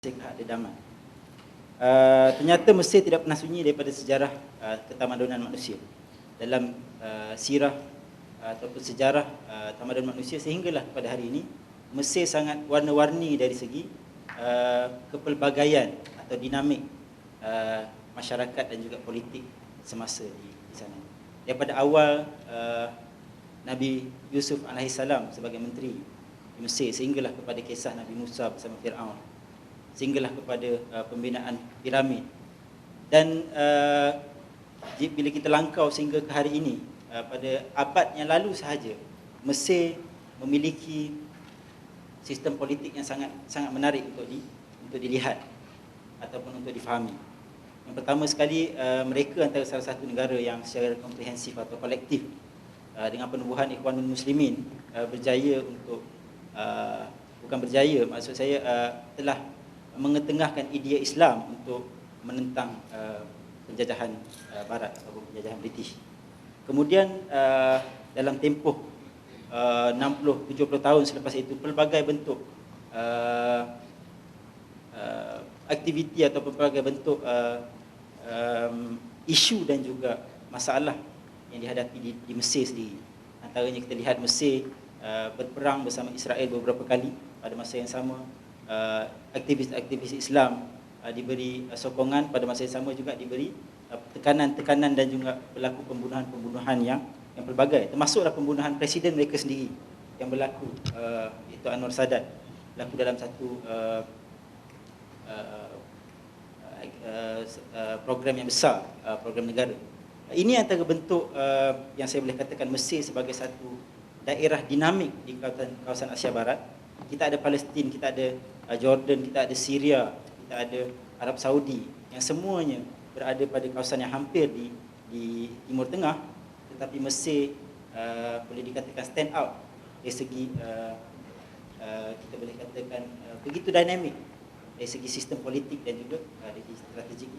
Mesir kedaman. Ternyata Mesir tidak pernah sunyi daripada sejarah ketamadunan manusia. Dalam sirah ataupun sejarah tamadun manusia sehinggalah pada hari ini, Mesir sangat warna-warni dari segi kepelbagaian atau dinamik masyarakat dan juga politik semasa di sana. Daripada awal Nabi Yusuf alaihissalam sebagai menteri di Mesir, sehinggalah kepada kisah Nabi Musa bersama Fir'aun, sehinggalah kepada pembinaan piramid. Dan bila kita langkau sehingga ke hari ini, pada abad yang lalu sahaja, Mesir memiliki sistem politik yang sangat menarik untuk dilihat ataupun untuk difahami. Yang pertama sekali, mereka antara salah satu negara yang secara komprehensif atau kolektif dengan penubuhan Ikhwanul Muslimin berjaya untuk bukan berjaya, maksud saya telah mengetengahkan idea Islam untuk menentang penjajahan Barat ataupun penjajahan British. Kemudian dalam tempoh 60-70 tahun selepas itu, pelbagai bentuk aktiviti atau pelbagai bentuk isu dan juga masalah yang dihadapi di Mesir sendiri. Antaranya kita lihat Mesir berperang bersama Israel beberapa kali pada masa yang sama. Aktivis-aktivis Islam diberi sokongan, pada masa yang sama juga diberi tekanan-tekanan dan juga berlaku pembunuhan-pembunuhan yang pelbagai, termasuklah pembunuhan presiden mereka sendiri yang berlaku, iaitu Anwar Sadat, berlaku dalam satu program yang besar, program negara. Ini antara bentuk yang saya boleh katakan Mesir sebagai satu daerah dinamik di kawasan Asia Barat. Kita ada Palestin, kita ada Jordan, kita ada Syria, kita ada Arab Saudi, yang semuanya berada pada kawasan yang hampir di Timur Tengah, tetapi Mesir boleh dikatakan stand out dari segi kita boleh katakan begitu dinamik dari segi sistem politik dan juga dari segi strategik.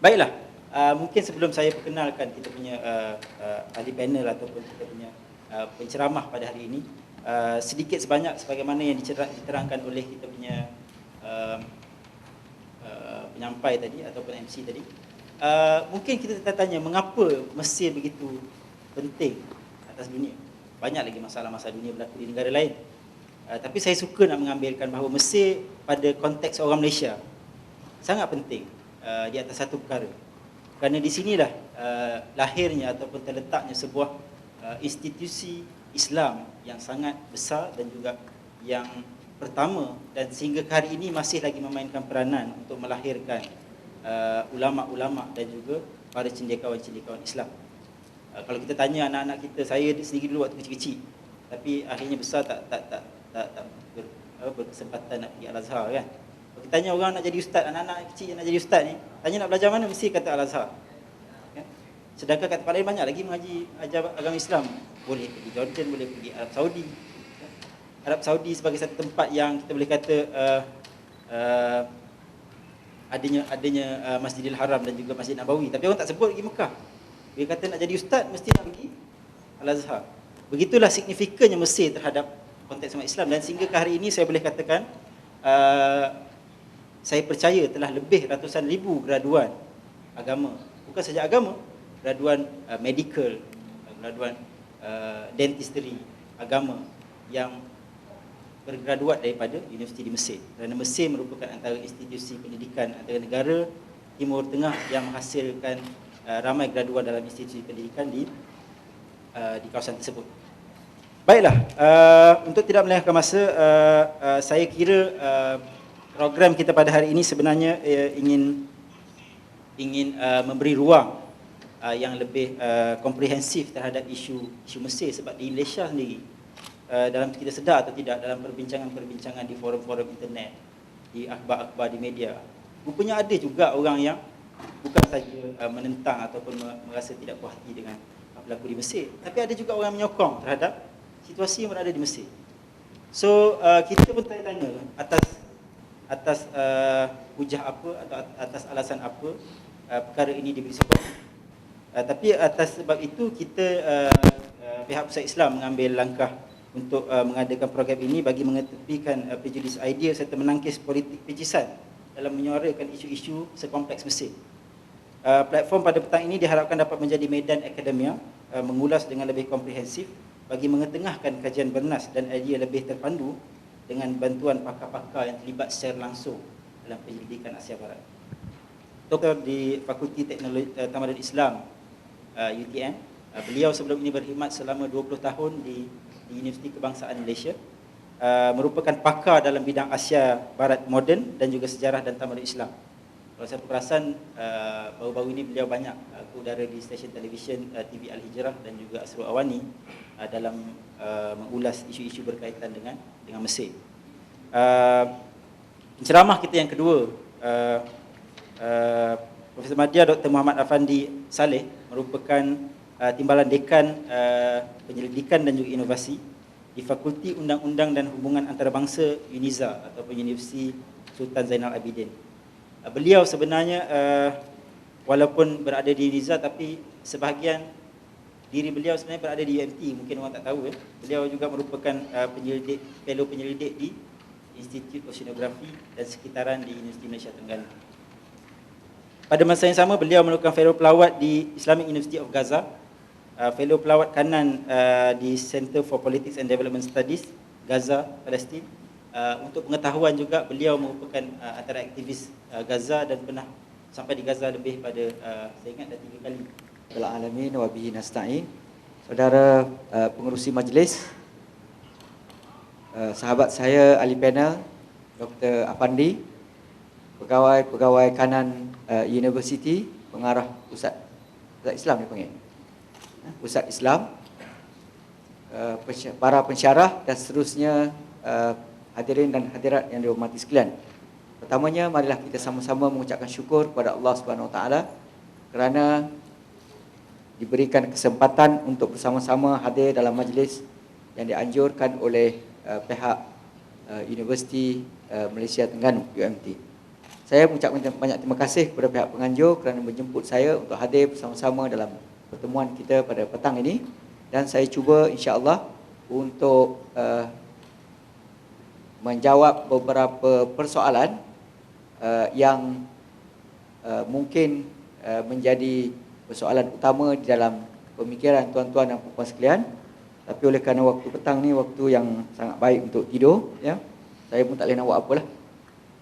Baiklah, mungkin sebelum saya perkenalkan kita punya ahli panel ataupun kita punya penceramah pada hari ini, sedikit sebanyak sebagaimana yang diterangkan oleh kita punya penyampai tadi ataupun MC tadi. Mungkin kita tanya mengapa Mesir begitu penting atas dunia. Banyak lagi masalah-masalah dunia berlaku di negara lain. Tapi saya suka nak mengambilkan bahawa Mesir pada konteks orang Malaysia sangat penting di atas satu perkara. Kerana di sinilah lahirnya ataupun terletaknya sebuah institusi Islam yang sangat besar dan juga yang pertama, dan sehingga ke hari ini masih lagi memainkan peranan untuk melahirkan ulama-ulama dan juga para cendekiawan-cendekiawan Islam. Kalau kita tanya anak-anak kita, saya sendiri dulu waktu kecil-kecil, tapi akhirnya besar tak berkesempatan nak pergi Al-Azhar kan. Kalau kita tanya orang nak jadi ustaz, anak-anak kecil yang nak jadi ustaz ni, tanya nak belajar mana, mesti kata Al-Azhar. Kan? Sedangkan kat tempat lain banyak lagi mengaji ajar agama Islam. Boleh pergi Jordan, boleh pergi Arab Saudi. Arab Saudi sebagai satu tempat yang kita boleh kata adanya Masjidil Haram dan juga Masjid Nabawi, tapi orang tak sebut pergi Mekah. Dia kata nak jadi ustaz mesti nak pergi Al-Azhar. Begitulah signifikannya Mesir terhadap konteks umat Islam, dan sehingga ke hari ini saya boleh katakan saya percaya telah lebih ratusan ribu graduan agama, bukan saja agama, graduan medical, graduan dentistry, agama yang bergraduat daripada universiti di Mesir. Kerana Mesir merupakan antara institusi pendidikan antara negara Timur Tengah yang menghasilkan ramai graduan dalam institusi pendidikan di kawasan tersebut. Baiklah, untuk tidak melengahkan masa, saya kira program kita pada hari ini sebenarnya ingin memberi ruang yang lebih komprehensif terhadap isu Mesir, sebab di Malaysia sendiri, dalam kita sedar atau tidak, dalam perbincangan-perbincangan di forum-forum internet, di akhbar-akhbar di media, rupanya ada juga orang yang bukan saja menentang ataupun merasa tidak puas hati dengan apa berlaku di Mesir, tapi ada juga orang menyokong terhadap situasi yang berada di Mesir. So kita pun tanya atas hujah apa atau atas alasan apa perkara ini diberi sokongan. Tapi atas sebab itu kita pihak Pusat Islam mengambil langkah untuk mengadakan program ini bagi mengetepikan prejudis idea serta menangkis politik pejisan dalam menyuarakan isu-isu sekompleks Mesir. Platform pada petang ini diharapkan dapat menjadi medan akademia mengulas dengan lebih komprehensif bagi mengetengahkan kajian bernas dan idea lebih terpandu dengan bantuan pakar-pakar yang terlibat secara langsung dalam penyelidikan Asia Barat. Doktor di Fakulti Teknologi Tamadun Islam UTM, beliau sebelum ini berkhidmat selama 20 tahun di Universiti Kebangsaan Malaysia, merupakan pakar dalam bidang Asia Barat moden dan juga sejarah dan tamadun Islam. Kalau saya perasan, baru-baru ini beliau banyak udara di stesen televisyen TV Al-Hijrah dan juga Asrul Awani dalam mengulas isu-isu berkaitan dengan Mesir. Penceramah kita yang kedua, Profesor Madya Dr. Muhammad Afandi Saleh, merupakan Timbalan Dekan Penyelidikan dan juga Inovasi di Fakulti Undang-Undang dan Hubungan Antarabangsa UNIZA ataupun Universiti Sultan Zainal Abidin. Beliau sebenarnya walaupun berada di UNIZA, tapi sebahagian diri beliau sebenarnya berada di UMT, mungkin orang tak tahu. Beliau juga merupakan fellow penyelidik di Institute Oceanografi dan Sekitaran di Universiti Malaysia Tenggara. Pada masa yang sama, beliau merupakan fellow pelawat di Islamic University of Gaza, fellow pelawat kanan di Center for Politics and Development Studies Gaza, Palestin. Untuk pengetahuan juga, beliau merupakan antara aktivis Gaza dan pernah sampai di Gaza lebih pada saya ingat dah 3 kali. Alamin wa bihi nasta'in. Saudara pengerusi majlis, sahabat saya ahli panel Dr. Afandi, pegawai kanan University, pengarah pusat Islam dipanggil, pusat Islam, para pensyarah dan seterusnya, hadirin dan hadirat yang dihormati sekalian. Pertamanya, marilah kita sama-sama mengucapkan syukur kepada Allah Subhanahu Wa Taala kerana diberikan kesempatan untuk bersama-sama hadir dalam majlis yang dianjurkan oleh pihak Universiti Malaysia Terengganu UMT. Saya mengucapkan banyak terima kasih kepada pihak penganjur kerana menjemput saya untuk hadir bersama-sama dalam pertemuan kita pada petang ini, dan saya cuba insya-Allah untuk menjawab beberapa persoalan yang mungkin menjadi persoalan utama di dalam pemikiran tuan-tuan dan puan sekalian. Tapi oleh kerana waktu petang ni waktu yang sangat baik untuk tidur, ya, saya pun tak boleh nak buat apalah.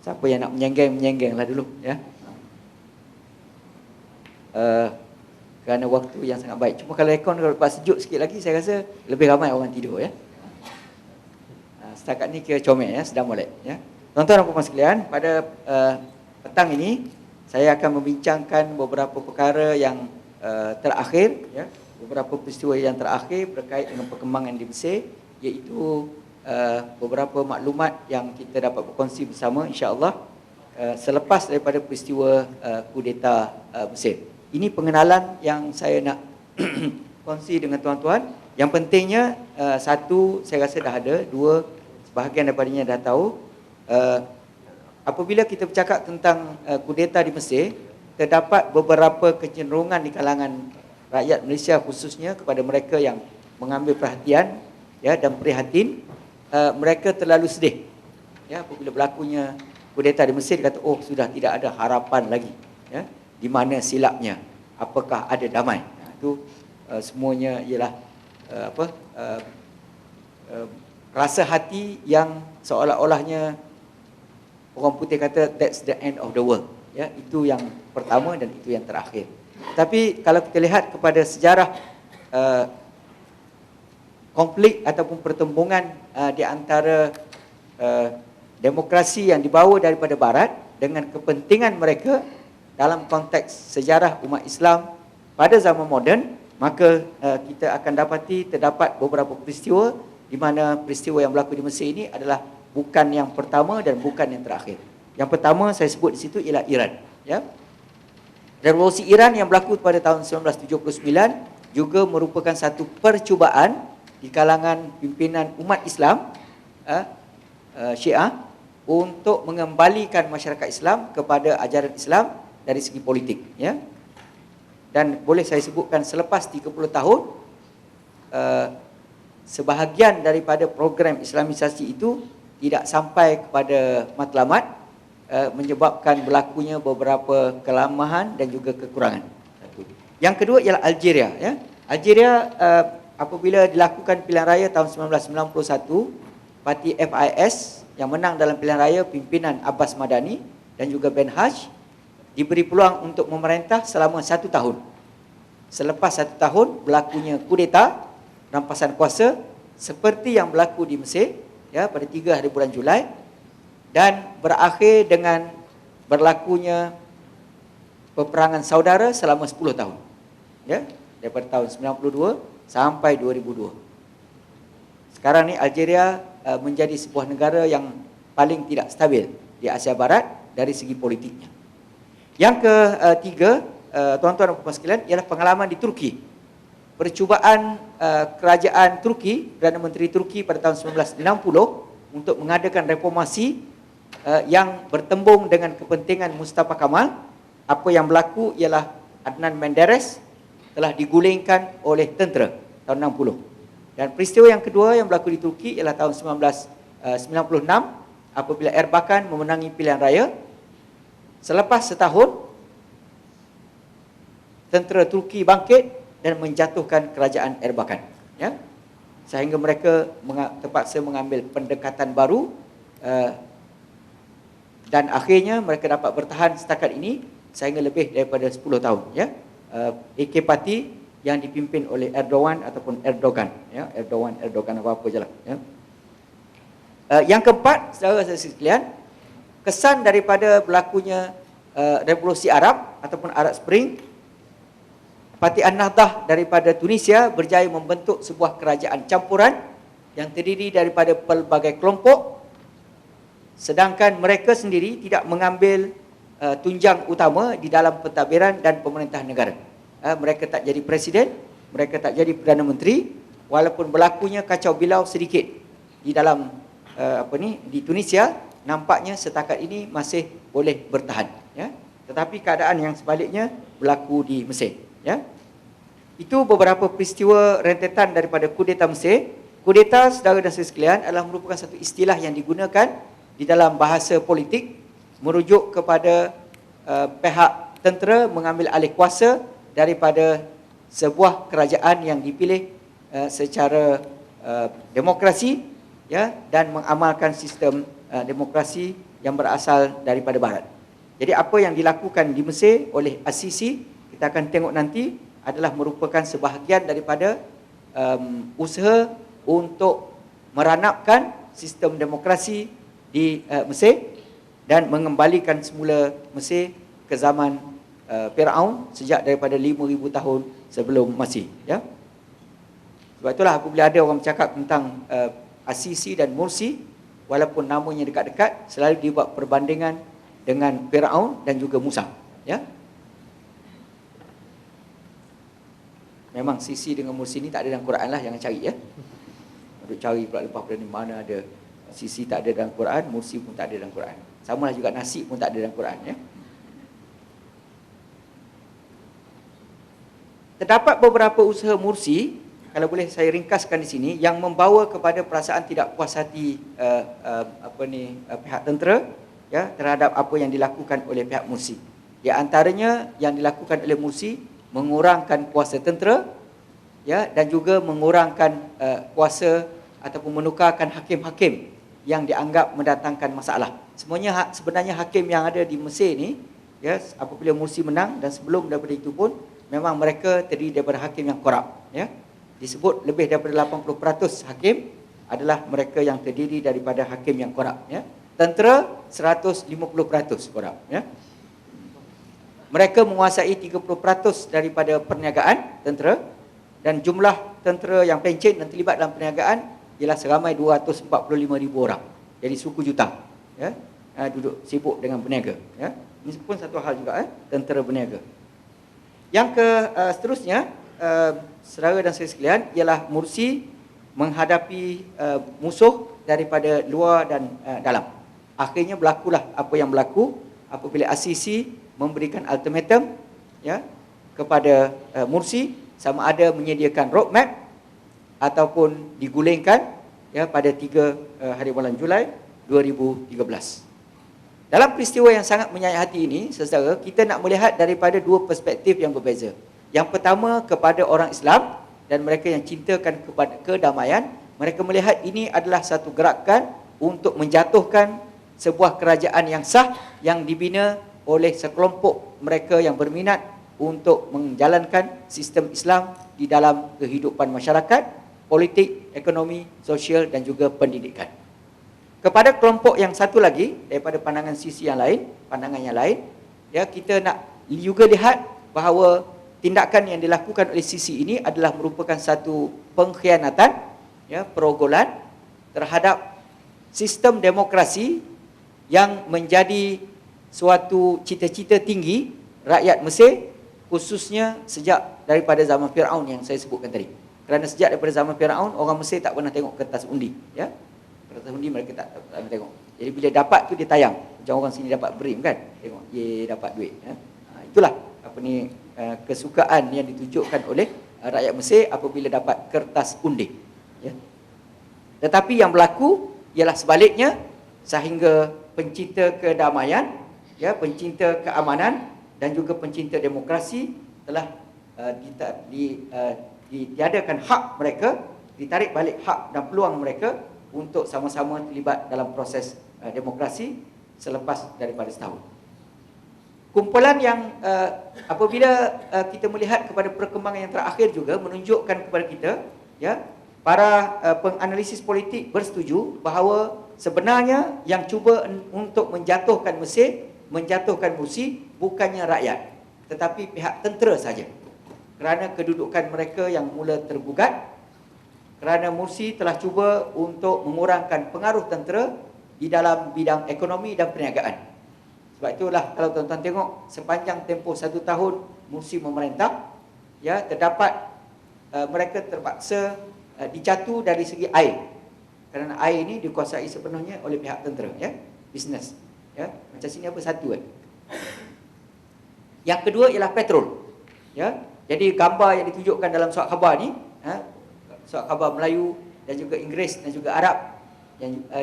Siapa yang nak menyenggeng lah dulu, ya. Kerana waktu yang sangat baik. Cuma kalau aircon kalau lepas sejuk sikit lagi, saya rasa lebih ramai orang tidur, ya. Setakat ni kira comel, ya, sedang molek, ya. Tuan-tuan dan puan sekalian, pada petang ini saya akan membincangkan beberapa perkara yang terakhir, ya, beberapa peristiwa yang terakhir berkait dengan perkembangan di Mesir, iaitu beberapa maklumat yang kita dapat berkongsi bersama insya-Allah selepas daripada peristiwa kudeta Mesir. Ini pengenalan yang saya nak kongsi dengan tuan-tuan. Yang pentingnya, satu saya rasa dah ada, dua sebahagian daripadanya dah tahu. Apabila kita bercakap tentang kudeta di Mesir, terdapat beberapa kecenderungan di kalangan rakyat Malaysia khususnya kepada mereka yang mengambil perhatian, ya, dan prihatin. Mereka terlalu sedih, ya, apabila berlakunya kudeta di Mesir. Kata, oh, sudah tidak ada harapan lagi, ya, di mana silapnya, apakah ada damai. Itu semuanya ialah rasa hati yang seolah-olahnya orang putih kata that's the end of the world, ya. Itu yang pertama dan itu yang terakhir. Tapi kalau kita lihat kepada sejarah konflik ataupun pertembungan di antara demokrasi yang dibawa daripada Barat dengan kepentingan mereka dalam konteks sejarah umat Islam pada zaman moden, maka kita akan dapati terdapat beberapa peristiwa di mana peristiwa yang berlaku di Mesir ini adalah bukan yang pertama dan bukan yang terakhir. Yang pertama saya sebut di situ ialah Iran, ya. Revolusi Iran yang berlaku pada tahun 1979 juga merupakan satu percubaan di kalangan pimpinan umat Islam Syiah untuk mengembalikan masyarakat Islam kepada ajaran Islam dari segi politik, ya. Dan boleh saya sebutkan selepas 30 tahun sebahagian daripada program Islamisasi itu tidak sampai kepada matlamat, menyebabkan berlakunya beberapa kelemahan dan juga kekurangan. Yang kedua ialah Algeria. Ya. Algeria apabila dilakukan pilihan raya tahun 1991, parti FIS yang menang dalam pilihan raya pimpinan Abbas Madani dan juga Ben Haj diberi peluang untuk memerintah selama 1 tahun. Selepas 1 tahun berlakunya kudeta, rampasan kuasa seperti yang berlaku di Mesir, ya, pada 3 hari bulan Julai, dan berakhir dengan berlakunya peperangan saudara selama 10 tahun. Ya, daripada tahun 92 sampai 2002. Sekarang ni Algeria menjadi sebuah negara yang paling tidak stabil di Asia Barat dari segi politiknya. Yang ketiga, tuan-tuan dan puan sekalian, ialah pengalaman di Turki. Percubaan kerajaan Turki, Perdana Menteri Turki pada tahun 1960 untuk mengadakan reformasi yang bertembung dengan kepentingan Mustafa Kamal. Apa yang berlaku ialah Adnan Menderes telah digulingkan oleh tentera tahun 60. Dan peristiwa yang kedua yang berlaku di Turki ialah tahun 1996 apabila Erbakan memenangi pilihan raya. Selepas setahun, tentera Turki bangkit dan menjatuhkan kerajaan Erbakan. Ya? Sehingga mereka terpaksa mengambil pendekatan baru dan akhirnya mereka dapat bertahan setakat ini sehingga lebih daripada 10 tahun. Ya? AK Parti yang dipimpin oleh Erdogan ataupun Erdogan. Ya? Erdogan apa-apa je lah. Ya? Yang keempat, saudara sekalian, kesan daripada berlakunya revolusi Arab ataupun Arab Spring, Parti An-Nahdah daripada Tunisia berjaya membentuk sebuah kerajaan campuran yang terdiri daripada pelbagai kelompok, sedangkan mereka sendiri tidak mengambil tunjang utama di dalam pentadbiran dan pemerintahan negara. Mereka tak jadi presiden, mereka tak jadi Perdana Menteri, walaupun berlakunya kacau bilau sedikit di dalam di Tunisia, nampaknya setakat ini masih boleh bertahan. Ya? Tetapi keadaan yang sebaliknya berlaku di Mesir. Ya? Itu beberapa peristiwa rentetan daripada kudeta Mesir. Kudeta, saudara dan saudara sekalian, adalah merupakan satu istilah yang digunakan di dalam bahasa politik merujuk kepada pihak tentera mengambil alih kuasa daripada sebuah kerajaan yang dipilih secara demokrasi, ya, dan mengamalkan sistem demokrasi yang berasal daripada barat. Jadi apa yang dilakukan di Mesir oleh As-Sisi, kita akan tengok nanti, adalah merupakan sebahagian daripada usaha untuk meranapkan sistem demokrasi di Mesir dan mengembalikan semula Mesir ke zaman Firaun sejak daripada 5,000 tahun sebelum Masih. Ya? Sebab itulah apabila ada orang bercakap tentang As-Sisi dan Mursi, walaupun namanya dekat-dekat, selalu dibuat perbandingan dengan Firaun dan juga Musa. Ya? Memang Sisi dengan Mursi ni tak ada dalam Quran lah, jangan cari. Ya? Duk cari pula lepas pada ni mana ada Sisi tak ada dalam Quran, Mursi pun tak ada dalam Quran. Samalah juga Nasib pun tak ada dalam Quran. Ya? Terdapat beberapa usaha Mursi, kalau boleh saya ringkaskan di sini, yang membawa kepada perasaan tidak puas hati pihak tentera, ya, terhadap apa yang dilakukan oleh pihak Mursi. Di antaranya yang dilakukan oleh Mursi mengurangkan kuasa tentera, ya, dan juga mengurangkan kuasa ataupun menukarkan hakim-hakim yang dianggap mendatangkan masalah. Sebenarnya hakim yang ada di Mesir ni, ya, apabila Mursi menang dan sebelum daripada itu pun memang mereka terdiri daripada hakim yang korup. Ya. Disebut lebih daripada 80% hakim adalah mereka yang terdiri daripada hakim yang korup. Ya. Tentera 150% korup. Ya. Mereka menguasai 30% daripada perniagaan tentera, dan jumlah tentera yang pencen dan terlibat dalam perniagaan ialah seramai 245,000 orang. Jadi suku juta, ya, duduk sibuk dengan berniaga. Ya. Ini pun satu hal juga, tentera berniaga. Yang seterusnya, saudara dan saudara sekalian, ialah Mursi menghadapi musuh daripada luar dan dalam. Akhirnya berlakulah apa yang berlaku apabila As-Sisi memberikan ultimatum, ya, kepada Mursi, sama ada menyediakan roadmap ataupun digulingkan ya pada 3 hari bulan Julai 2013. Dalam peristiwa yang sangat menyayat hati ini, saudara, kita nak melihat daripada dua perspektif yang berbeza. Yang pertama kepada orang Islam dan mereka yang cintakan kepada kedamaian, mereka melihat ini adalah satu gerakan untuk menjatuhkan sebuah kerajaan yang sah yang dibina oleh sekelompok mereka yang berminat untuk menjalankan sistem Islam di dalam kehidupan masyarakat, politik, ekonomi, sosial dan juga pendidikan. Kepada kelompok yang satu lagi daripada pandangan sisi yang lain, pandangan yang lain, ya, kita nak juga lihat bahawa tindakan yang dilakukan oleh sisi ini adalah merupakan satu pengkhianatan, ya, perogolan terhadap sistem demokrasi yang menjadi suatu cita-cita tinggi rakyat Mesir, khususnya sejak daripada zaman Firaun yang saya sebutkan tadi. Kerana sejak daripada zaman Firaun, orang Mesir tak pernah tengok kertas undi, ya. Kertas undi mereka tak pernah tengok. Jadi bila dapat tu dia tayang. Macam orang sini dapat berim kan, tengok ye dapat duit, ya. Itulah apa ni kesukaan yang ditunjukkan oleh rakyat Mesir apabila dapat kertas undi, ya. Tetapi yang berlaku ialah sebaliknya, sehingga pencinta kedamaian, ya, pencinta keamanan dan juga pencinta demokrasi telah ditiadakan hak mereka, ditarik balik hak dan peluang mereka untuk sama-sama terlibat dalam proses demokrasi selepas daripada setahun. Kumpulan yang apabila kita melihat kepada perkembangan yang terakhir juga menunjukkan kepada kita, ya, para penganalisis politik bersetuju bahawa sebenarnya yang cuba untuk menjatuhkan Mesir, menjatuhkan Mursi bukannya rakyat, tetapi pihak tentera saja. Kerana kedudukan mereka yang mula tergugat, kerana Mursi telah cuba untuk mengurangkan pengaruh tentera di dalam bidang ekonomi dan perniagaan. Sebab itulah kalau tuan-tuan tengok sepanjang tempoh 1 tahun Mursi memerintah, ya, terdapat mereka terpaksa dijatuh dari segi air. Kerana air ini dikuasai sepenuhnya oleh pihak tentera, ya, bisnes, ya. Macam sini apa satu kan. Yang kedua ialah petrol, ya. Jadi gambar yang ditunjukkan dalam surat khabar ni, surat khabar Melayu dan juga Inggeris dan juga Arab,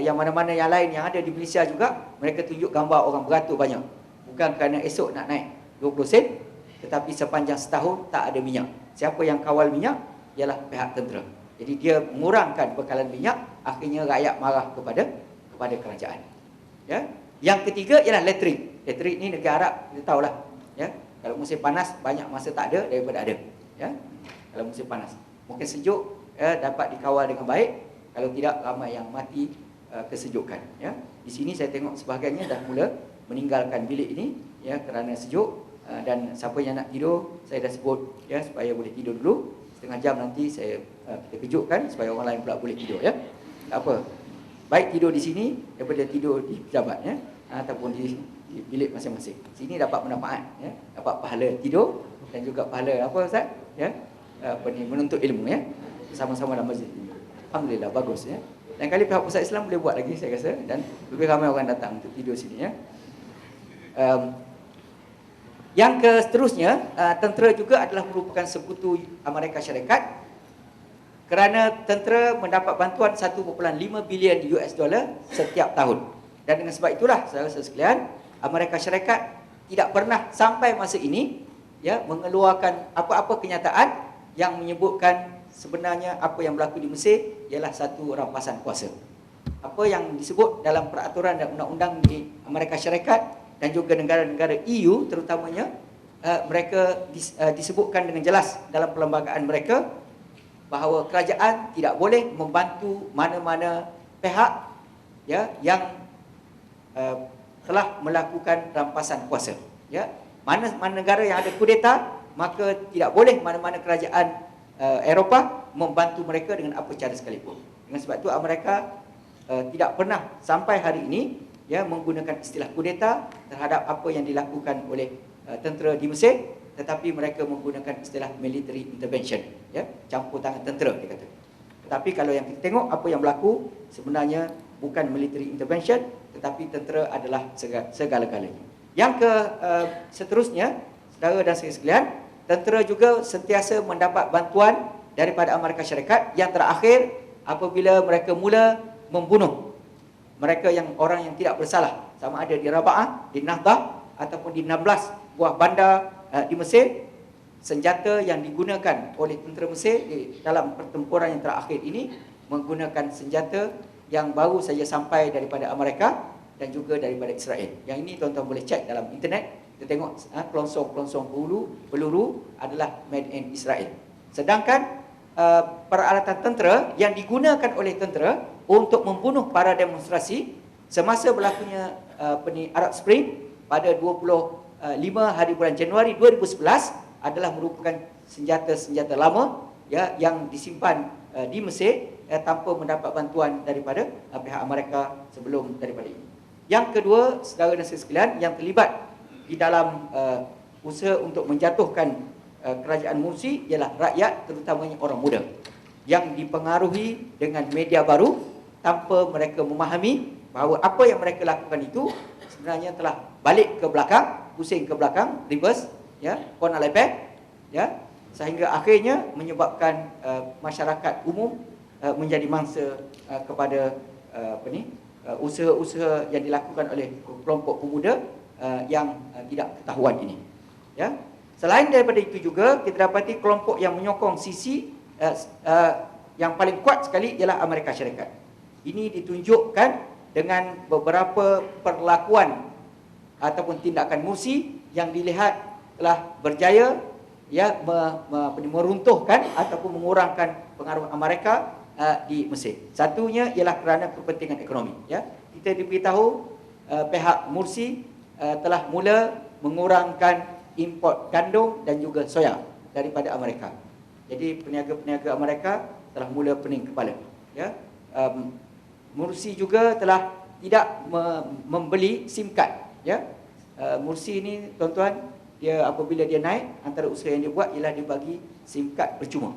yang mana-mana yang lain yang ada di Malaysia juga, mereka tunjuk gambar orang beratur banyak. Bukan kerana esok nak naik 20 sen, tetapi sepanjang setahun tak ada minyak. Siapa yang kawal minyak ialah pihak tentera. Jadi dia mengurangkan bekalan minyak, akhirnya rakyat marah kepada kerajaan. Ya. Yang ketiga ialah elektrik. Elektrik ni negara Arab kita tahulah, ya. Kalau musim panas banyak masa tak ada daripada ada, ya. Kalau musim panas, mungkin sejuk, ya, dapat dikawal dengan baik. Kalau tidak, ramai yang mati kesejukan, ya. Di sini saya tengok sebahagiannya dah mula meninggalkan bilik ini, ya, kerana sejuk. Dan siapa yang nak tidur, saya dah sebut, ya, supaya boleh tidur dulu. Setengah jam nanti kita kejutkan supaya orang lain pula boleh tidur, ya. Tak apa. Baik tidur di sini daripada tidur di pejabat, ya, ataupun di bilik masing-masing. Sini dapat manfaat, ya. Dapat pahala tidur dan juga pahala apa Ustaz? Ya. Menuntut ilmu, ya. Sama-sama dalam masjid. Alhamdulillah bagus, ya. Dan kali pihak Pusat Islam boleh buat lagi saya rasa, dan lebih ramai orang datang untuk tidur sini, ya. Yang seterusnya, tentera juga adalah merupakan sekutu Amerika Syarikat, kerana tentera mendapat bantuan 1.5 bilion US dollar setiap tahun. Dan dengan sebab itulah saudara-saudara sekalian, Amerika Syarikat tidak pernah sampai masa ini, ya, mengeluarkan apa-apa kenyataan yang menyebutkan sebenarnya apa yang berlaku di Mesir ialah satu rampasan kuasa. Apa yang disebut dalam peraturan dan undang-undang di Amerika Syarikat dan juga negara-negara EU terutamanya, mereka disebutkan dengan jelas dalam perlembagaan mereka bahawa kerajaan tidak boleh membantu mana-mana pihak, ya, yang telah melakukan rampasan kuasa, ya. Mana-mana negara yang ada kudeta, maka tidak boleh mana-mana kerajaan Eropah membantu mereka dengan apa cara sekalipun. Dengan sebab itu Amerika tidak pernah sampai hari ini, ya, menggunakan istilah kudeta terhadap apa yang dilakukan oleh tentera di Mesir, tetapi mereka menggunakan istilah military intervention, ya, campur tangan tentera dia kata. Tetapi kalau yang kita tengok apa yang berlaku sebenarnya bukan military intervention, tetapi tentera adalah segala-galanya. Yang seterusnya, saudara dan saudara sekalian, tentera juga sentiasa mendapat bantuan daripada Amerika Syarikat. Yang terakhir, apabila mereka mula membunuh mereka yang orang yang tidak bersalah, sama ada di Raba'ah, di Nahdah ataupun di 16 buah bandar di Mesir. Senjata yang digunakan oleh tentera Mesir di dalam pertempuran yang terakhir ini menggunakan senjata yang baru saja sampai daripada Amerika dan juga daripada Israel. Yang ini tuan-tuan boleh cek dalam internet. Kita tengok pelongsong-pelongsong peluru adalah made in Israel. Sedangkan peralatan tentera yang digunakan oleh tentera untuk membunuh para demonstrasi semasa berlakunya Arab Spring pada 25 hari bulan Januari 2011 adalah merupakan senjata-senjata lama ya yang disimpan di Mesir tanpa mendapat bantuan daripada pihak Amerika sebelum daripada ini. Yang kedua, saudara dan saudara sekalian, yang terlibat di dalam usaha untuk menjatuhkan kerajaan Mursi ialah rakyat, terutamanya orang muda yang dipengaruhi dengan media baru tanpa mereka memahami bahawa apa yang mereka lakukan itu sebenarnya telah balik ke belakang, pusing ke belakang, reverse, ya, corner lepek, ya, sehingga akhirnya menyebabkan masyarakat umum menjadi mangsa kepada usaha-usaha yang dilakukan oleh kelompok pemuda yang tidak ketahuan ini. Ya. Selain daripada itu juga kita dapati kelompok yang menyokong Sisi yang paling kuat sekali ialah Amerika Syarikat. Ini ditunjukkan dengan beberapa perlakuan ataupun tindakan Mursi yang dilihat telah berjaya ya meruntuhkan ataupun mengurangkan pengaruh Amerika di Mesir. Satunya ialah kerana kepentingan ekonomi, ya. Kita diberitahu pihak Mursi telah mula mengurangkan import gandum dan juga soya daripada Amerika. Jadi peniaga-peniaga Amerika telah mula pening kepala, ya. Mursi juga telah tidak membeli SIM card, ya. Mursi ini tuan-tuan, dia apabila dia naik, antara usaha yang dia buat ialah dia bagi SIM card percuma.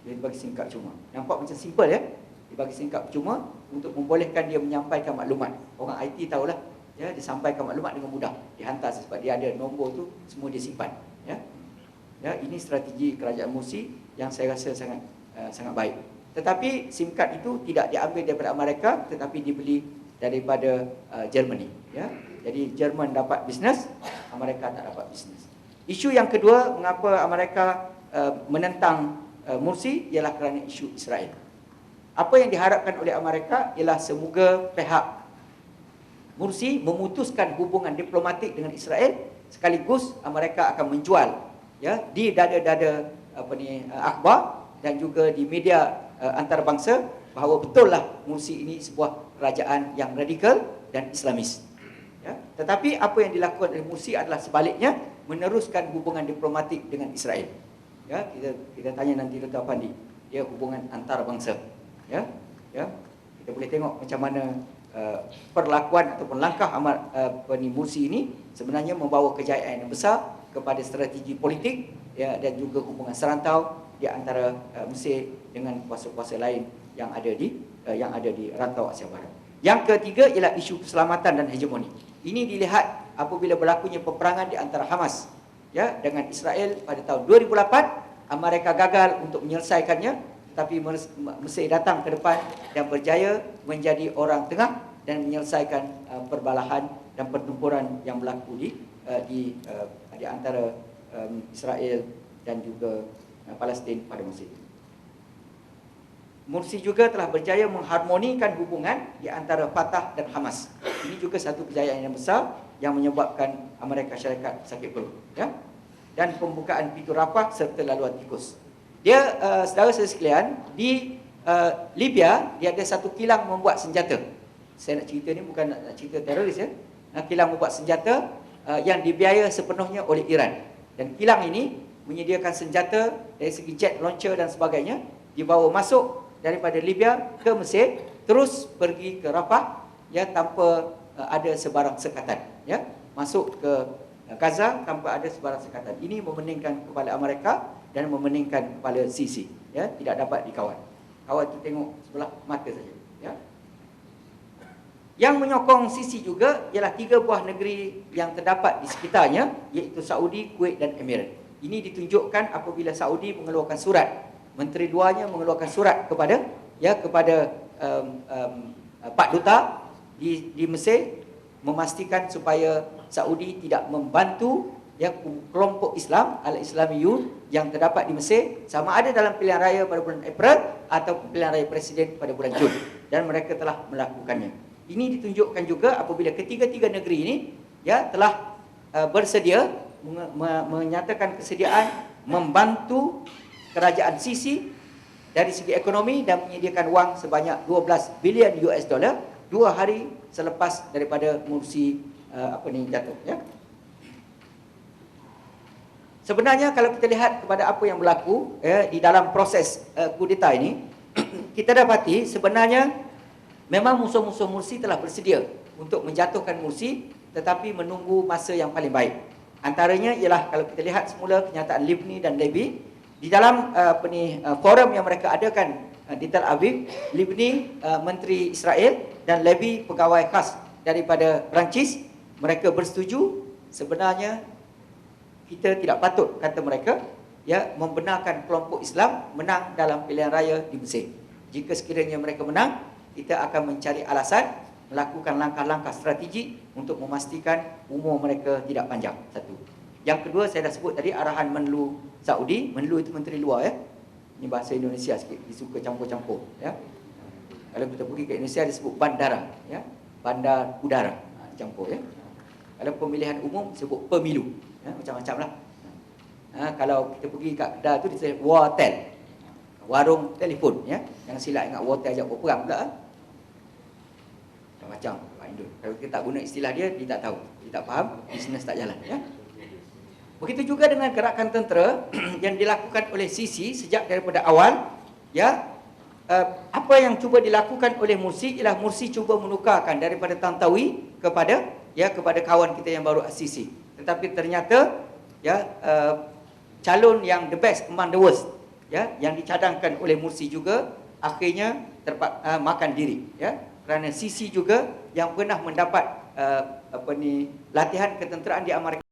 Dia bagi SIM card percuma. Nampak macam simple, ya. Dia bagi SIM card percuma untuk membolehkan dia menyampaikan maklumat. Orang IT tahulah, ya, dia sampaikan maklumat dengan mudah. Dihantar sebab dia ada nombor tu, semua dia simpan, ya. Ya, ini strategi kerajaan Mursi yang saya rasa sangat baik. Tetapi SIM card itu tidak diambil daripada Amerika, tetapi dibeli daripada Germany, ya. Jadi Jerman dapat bisnes, Amerika tak dapat bisnes. Isu yang kedua mengapa Amerika menentang Mursi ialah kerana isu Israel. Apa yang diharapkan oleh Amerika ialah semoga pihak Mursi memutuskan hubungan diplomatik dengan Israel, sekaligus Amerika akan menjual, ya, di dada-dada akhbar dan juga di media antarabangsa bahawa betullah Mursi ini sebuah kerajaan yang radikal dan Islamis. Ya. Tetapi apa yang dilakukan oleh Mursi adalah sebaliknya, meneruskan hubungan diplomatik dengan Israel. Ya, kita tanya nanti Dr. Afandi, dia hubungan antarabangsa. Ya, ya, kita boleh tengok macam mana perlakuan ataupun langkah Mursi ini sebenarnya membawa kejayaan yang besar kepada strategi politik, ya, dan juga hubungan serantau di antara Mesir dengan kuasa-kuasa lain yang ada di rantau Asia Barat. Yang ketiga ialah isu keselamatan dan hegemoni. Ini dilihat apabila berlakunya peperangan di antara Hamas, ya, dengan Israel pada tahun 2008. Amerika gagal untuk menyelesaikannya, tetapi Mesir datang ke depan dan berjaya menjadi orang tengah dan menyelesaikan perbalahan dan pertempuran yang berlaku di antara Israel dan juga Palestin pada masa itu. Mursi juga telah berjaya mengharmonikan hubungan di antara Fatah dan Hamas. Ini juga satu kejayaan yang besar yang menyebabkan Amerika Syarikat sakit perut, ya. Dan pembukaan pintu Rafah serta laluan tikus. Dia, saudara-saudara sekalian, di Libya dia ada satu kilang membuat senjata. Saya nak cerita ni bukan nak cerita teroris, ya. Kilang membuat senjata yang dibiaya sepenuhnya oleh Iran. Dan kilang ini menyediakan senjata dari segi jet launcher dan sebagainya, dibawa masuk daripada Libya ke Mesir, terus pergi ke Rafah, ya, tanpa ada sebarang sekatan, ya, masuk ke Gaza tanpa ada sebarang sekatan. Ini memeningkan kepala Amerika dan memeningkan kepala Sisi, ya, tidak dapat dikawal. Kawal itu tengok sebelah mata saja, ya. Yang menyokong Sisi juga ialah 3 buah negeri yang terdapat di sekitarnya, iaitu Saudi, Kuwait dan Emirat. Ini ditunjukkan apabila Saudi mengeluarkan surat Menteri Luarnya mengeluarkan surat kepada Pak Duta di Mesir memastikan supaya Saudi tidak membantu kelompok Islam Al-Islamiyun yang terdapat di Mesir, sama ada dalam pilihan raya pada bulan April atau pilihan raya presiden pada bulan Jun, dan mereka telah melakukannya. Ini ditunjukkan juga apabila ketiga-tiga negeri ini telah bersedia menyatakan kesediaan membantu kerajaan Sisi dari segi ekonomi dan menyediakan wang sebanyak 12 bilion US dollar 2 hari selepas daripada Mursi jatuh, ya. Sebenarnya kalau kita lihat kepada apa yang berlaku di dalam proses kudeta ini, kita dapati sebenarnya memang musuh-musuh Mursi telah bersedia untuk menjatuhkan Mursi, tetapi menunggu masa yang paling baik. Antaranya ialah kalau kita lihat semula kenyataan Livni dan Levy di dalam forum yang mereka adakan di Tel Aviv. Livni Menteri Israel dan Levy pegawai khas daripada Perancis, mereka bersetuju sebenarnya kita tidak patut, kata mereka, membenarkan kelompok Islam menang dalam pilihan raya di Mesir. Jika sekiranya mereka menang, kita akan mencari alasan, melakukan langkah-langkah strategi untuk memastikan umur mereka tidak panjang. Satu. Yang kedua, saya dah sebut tadi arahan Menlu Saudi. Menlu itu Menteri Luar, ya. Ini bahasa Indonesia sikit, disuka campur-campur, ya. Kalau kita pergi ke Indonesia disebut bandara, ya. Bandar udara, campur, ya. Kalau pemilihan umum disebut pemilu, ya, macam-macam lah. Kalau kita pergi kat kedai tu disebut wartel, warung telefon, ya. Jangan silap ingat wartel ajak berperang pula. Macam-macam Pak Indul. Kalau kita tak guna istilah dia tak tahu, dia tak faham, bisnes tak jalan, ya. Begitu juga dengan gerakan tentera yang dilakukan oleh Sisi sejak daripada awal, ya. Apa yang cuba dilakukan oleh Mursi ialah Mursi cuba menukarkan daripada Tantawi kepada kawan kita yang baru Sisi. Tetapi ternyata calon yang the best among the worst, ya, yang dicadangkan oleh Mursi juga akhirnya makan diri, ya. Kerana Sisi juga yang pernah mendapat latihan ketenteraan di Amerika